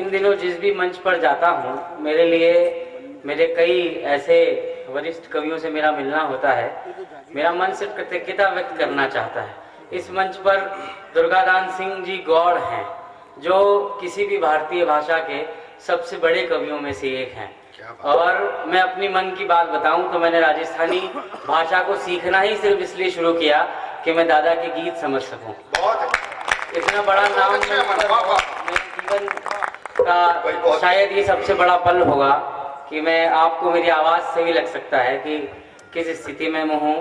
इन दिनों जिस भी मंच पर जाता हूँ, मेरे लिए मेरे कई ऐसे वरिष्ठ कवियों से मेरा मिलना होता है। मेरा मन सिर्फ कृतज्ञता व्यक्त करना चाहता है। इस मंच पर दुर्गादान सिंह जी गौड़ हैं, जो किसी भी भारतीय भाषा के सबसे बड़े कवियों में से एक हैं। और मैं अपनी मन की बात बताऊं तो मैंने राजस्थानी भाषा को सीखना ही सिर्फ इसलिए शुरू किया कि मैं दादा के गीत समझ सकूं। इतना बड़ा नाम मेरे जीवन का शायद ये सबसे बड़ा पल होगा कि मैं आपको मेरी आवाज़ से भी लग सकता है कि किस स्थिति में मैं हूँ।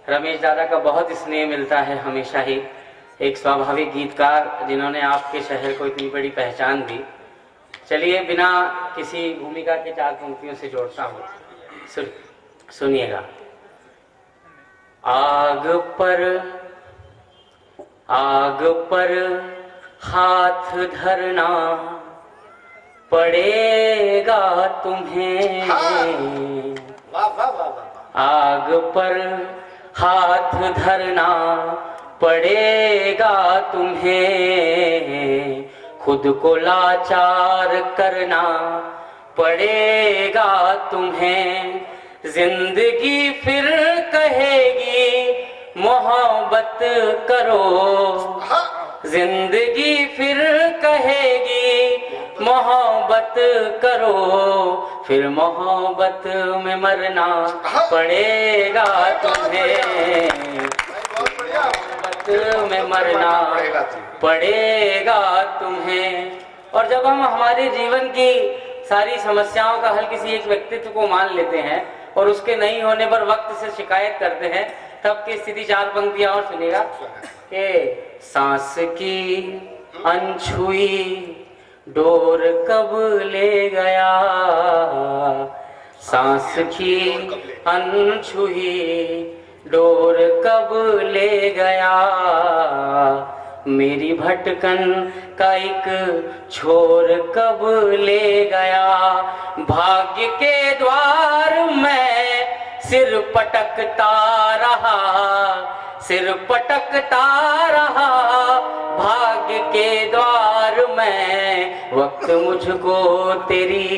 रमेश दादा का बहुत स्नेह मिलता है हमेशा ही, एक स्वाभाविक गीतकार जिन्होंने आपके शहर को इतनी बड़ी पहचान दी। चलिए बिना किसी भूमिका के 4 पंक्तियों से जोड़ता हूँ, सुनिएगा। आग पर हाथ धरना पड़ेगा तुम्हें। आग पर हाथ धरना पड़ेगा तुम्हें, खुद को लाचार करना पड़ेगा तुम्हें। जिंदगी फिर कहेगी मोहब्बत करो, जिंदगी फिर कहेगी मोहब्बत करो, फिर मोहब्बत में मरना पड़ेगा तुम्हें। मोहब्बत में मरना पड़ेगा तुम्हें। और जब हम हमारे जीवन की सारी समस्याओं का हल किसी एक व्यक्तित्व को मान लेते हैं और उसके नहीं होने पर वक्त से शिकायत करते हैं, तब की स्थिति 4 पंक्तियां और सुनिएगा कि सांस की अनछुई डोर कब ले गया, सांस की अनछुई डोर कब ले गया, मेरी भटकन का एक छोर कब ले गया। भाग्य के द्वार में सिर पटकता रहा, सिर पटकता रहा, भाग्य के द्वार में वक्त मुझको तेरी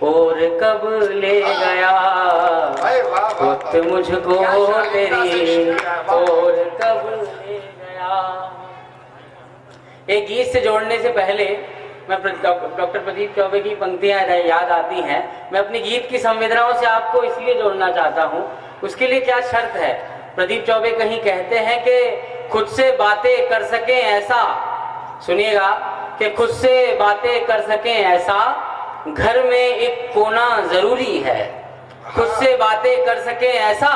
ओर कब ले गया, वक्त मुझको तेरी ओर कब ले गया। एक गीत से जोड़ने से पहले मैं डॉक्टर प्रदीप चौबे की पंक्तियां याद आती हैं। मैं अपनी गीत की संवेदनाओं से आपको इसलिए जोड़ना चाहता हूं। उसके लिए क्या शर्त है? प्रदीप चौबे कहीं कहते हैं कि खुद से बातें कर सकें ऐसा, सुनिएगा, कि खुद से बातें कर सकें ऐसा घर में एक कोना जरूरी है। खुद से बातें कर सकें ऐसा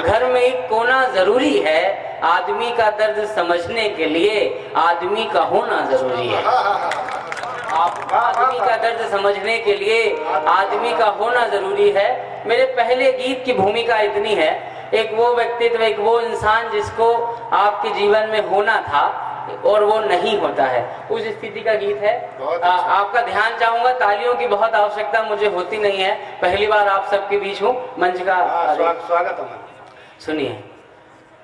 घर में एक कोना जरूरी है। आदमी का दर्द समझने के लिए आदमी का होना जरूरी है। आदमी का दर्द समझने के लिए आदमी का होना जरूरी है। मेरे पहले गीत की भूमिका इतनी है, एक वो व्यक्तित्व, एक वो इंसान जिसको आपके जीवन में होना था और वो नहीं होता है, उस स्थिति का गीत है। आपका ध्यान चाहूंगा। तालियों की बहुत आवश्यकता मुझे होती नहीं है, पहली बार आप सबके बीच हूँ। मंच का स्वागत है। सुनिए।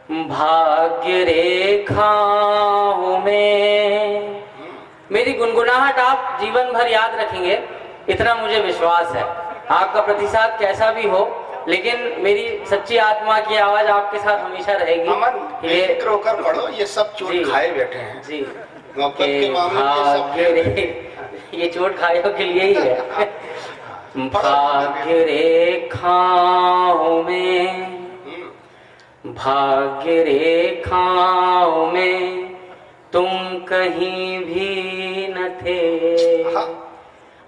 भाग्य रेखाओं में मेरी गुनगुनाहट आप जीवन भर याद रखेंगे, इतना मुझे विश्वास है। आपका प्रतिसाद कैसा भी हो, लेकिन मेरी सच्ची आत्मा की आवाज आपके साथ हमेशा रहेगी। ये रोकर पढ़ो, ये सब चोट खाए बैठे हैं जी। भाग्य ये चोट खायों के लिए ही है। भाग्य रेखाओं में, भाग्य रेखाओं में तुम कहीं भी न थे,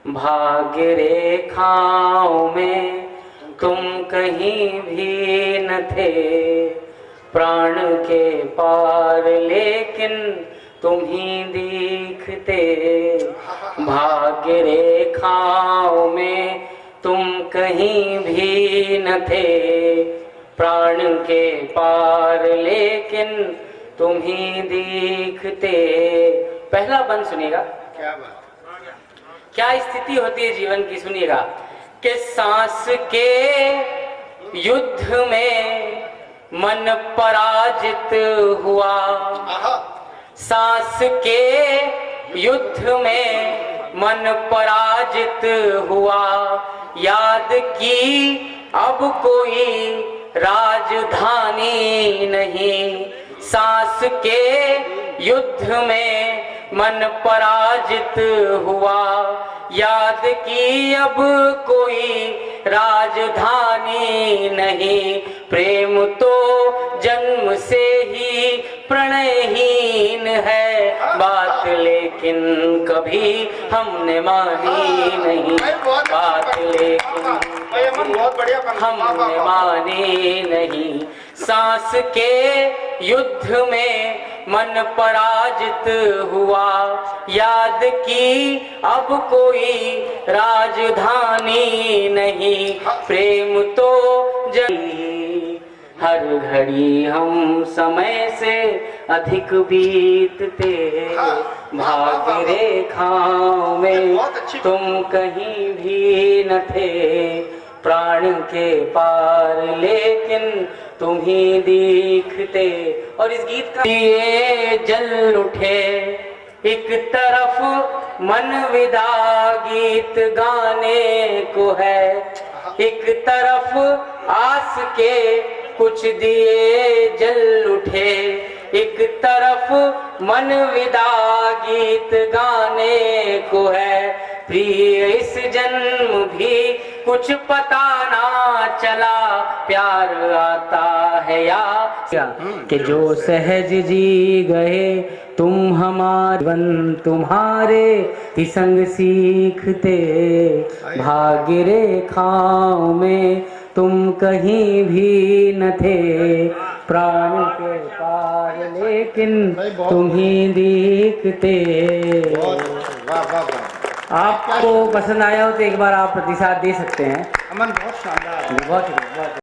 भाग्य रेखाओं में तुम कहीं भी न थे, प्राण के पार लेकिन तुम ही दिखते। भाग्य रेखाओं में तुम कहीं भी न थे, प्राण के पार लेकिन तुम ही दिखते। पहला बंद सुनिएगा। क्या बात, क्या स्थिति होती है जीवन की, सुनिएगा। कि सांस के युद्ध में मन पराजित हुआ, सांस के युद्ध में मन पराजित हुआ, याद की अब कोई राजधानी नहीं। सांस के युद्ध में मन पराजित हुआ, याद की अब कोई राजधानी नहीं। प्रेम तो जन्म से ही प्रणयहीन है, बात लेकिन कभी हमने मानी नहीं। बात लेकिन हमने मानी नहीं। सांस के युद्ध में मन पराजित हुआ, याद की अब कोई राजधानी नहीं। प्रेम तो हर घड़ी हम समय से अधिक बीतते, भाग्य रेखाओं में तुम कहीं भी न थे। प्राण के पार लेकिन तुम ही दिखते। और इस गीत का ये जल उठे, एक तरफ मन विदा गीत गाने को है, एक तरफ आस के कुछ दिए जल उठे। एक तरफ मन विदा गीत गाने को है, प्रिय इस जन्म भी कुछ पता ना चला, प्यार आता है या कि जो सहज जी गए तुम हमारे वन तुम्हारे ही संग सीखते। भाग्य रेखाओं में तुम कहीं भी न थे, प्राण के पार लेकिन तुम ही दिखते। आपको पसंद आया हो तो एक बार आप प्रतिसाद दे सकते हैं। अमन बहुत शानदार। बहुत